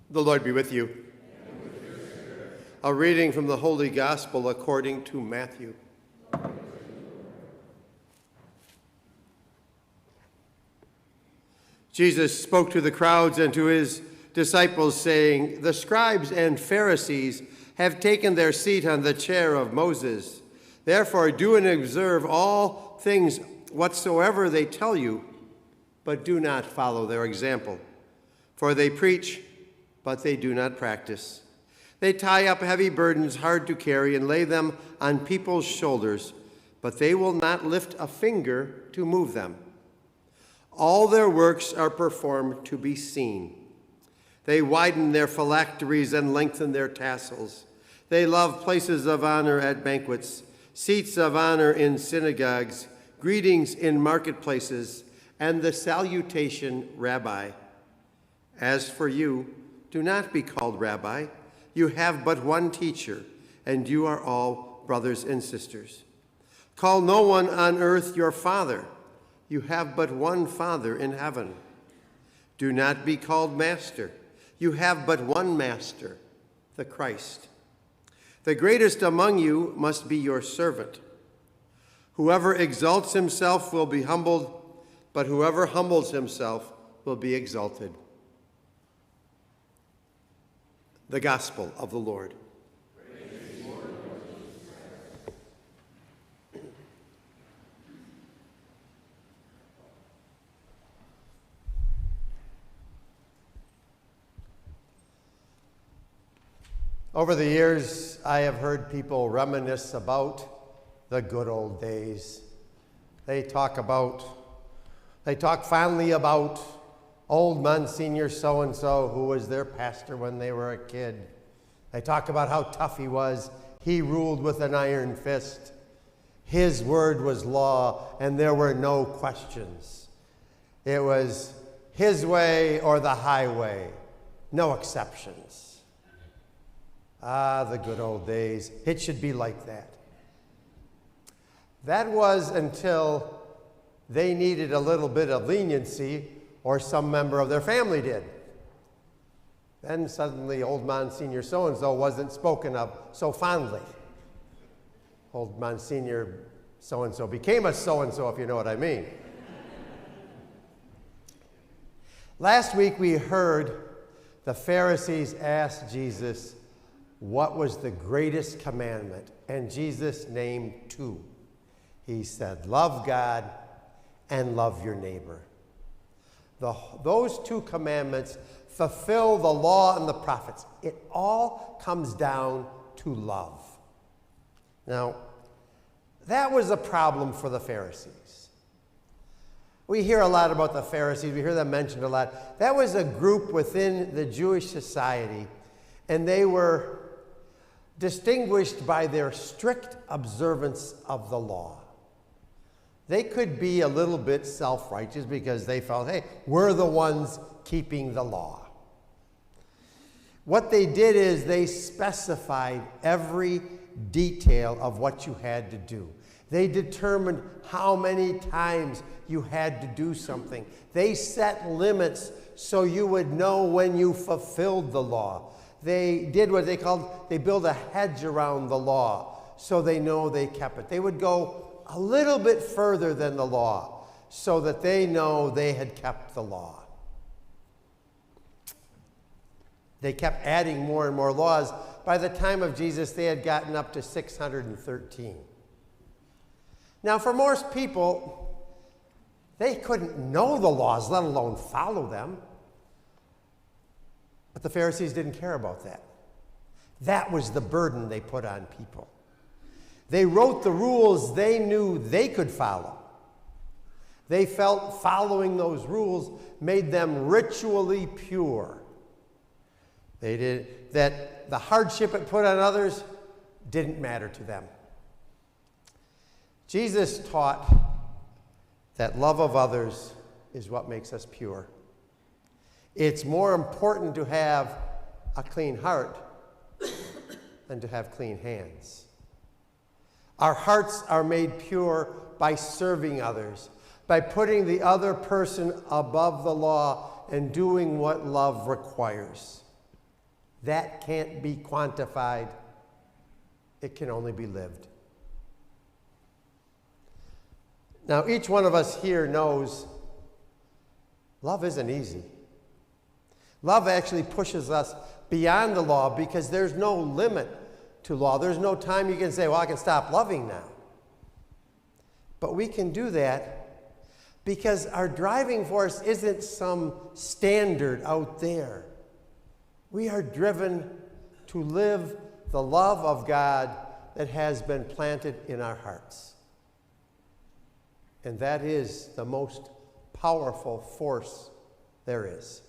The Lord be with you. A reading from the Holy Gospel according to Matthew. Jesus spoke to the crowds and to his disciples, saying, "The scribes and Pharisees have taken their seat on the chair of Moses. Therefore do and observe all things whatsoever they tell you, but do not follow their example. For they preach, but they do not practice. They tie up heavy burdens hard to carry and lay them on people's shoulders, but they will not lift a finger to move them. All their works are performed to be seen. They widen their phylacteries and lengthen their tassels. They love places of honor at banquets, seats of honor in synagogues, greetings in marketplaces, and the salutation, Rabbi. As for you, do not be called Rabbi. You have but one teacher, and you are all brothers and sisters. Call no one on earth your father. You have but one Father in heaven. Do not be called master. You have but one master, the Christ. The greatest among you must be your servant. Whoever exalts himself will be humbled, but whoever humbles himself will be exalted." The Gospel of the Lord. Praise you, Lord Jesus Christ. Over the years, I have heard people reminisce about the good old days. They talk fondly about old Monsignor so-and-so who was their pastor when they were a kid. They talk about how tough he was. He ruled with an iron fist. His word was law, and there were no questions. It was his way or the highway, no exceptions. Ah, the good old days. It should be like that. That was until they needed a little bit of leniency, or some member of their family did. Then suddenly old Monsignor so-and-so wasn't spoken of so fondly. Old Monsignor so-and-so became a so-and-so, if you know what I mean. Last week we heard the Pharisees ask Jesus what was the greatest commandment, and Jesus named two. He said, love God and love your neighbor. Those two commandments fulfill the law and the prophets. It all comes down to love. Now, that was a problem for the Pharisees. We hear a lot about the Pharisees. We hear them mentioned a lot. That was a group within the Jewish society, and they were distinguished by their strict observance of the law. They could be a little bit self-righteous because they felt, hey, we're the ones keeping the law. What they did is they specified every detail of what you had to do. They determined how many times you had to do something. They set limits so you would know when you fulfilled the law. They did what they built a hedge around the law so they know they kept it. They would go a little bit further than the law so that they know they had kept the law. They kept adding more and more laws. By the time of Jesus, they had gotten up to 613. Now, for most people, they couldn't know the laws, let alone follow them. But the Pharisees didn't care about that. That was the burden they put on people. They wrote the rules they knew they could follow. They felt following those rules made them ritually pure. They did that. The hardship it put on others didn't matter to them. Jesus taught that love of others is what makes us pure. It's more important to have a clean heart than to have clean hands. Our hearts are made pure by serving others, by putting the other person above the law and doing what love requires. That can't be quantified. It can only be lived. Now, each one of us here knows love isn't easy. Love actually pushes us beyond the law because there's no limit to law. There's no time you can say, well, I can stop loving now. But we can do that because our driving force isn't some standard out there. We are driven to live the love of God that has been planted in our hearts. And that is the most powerful force there is.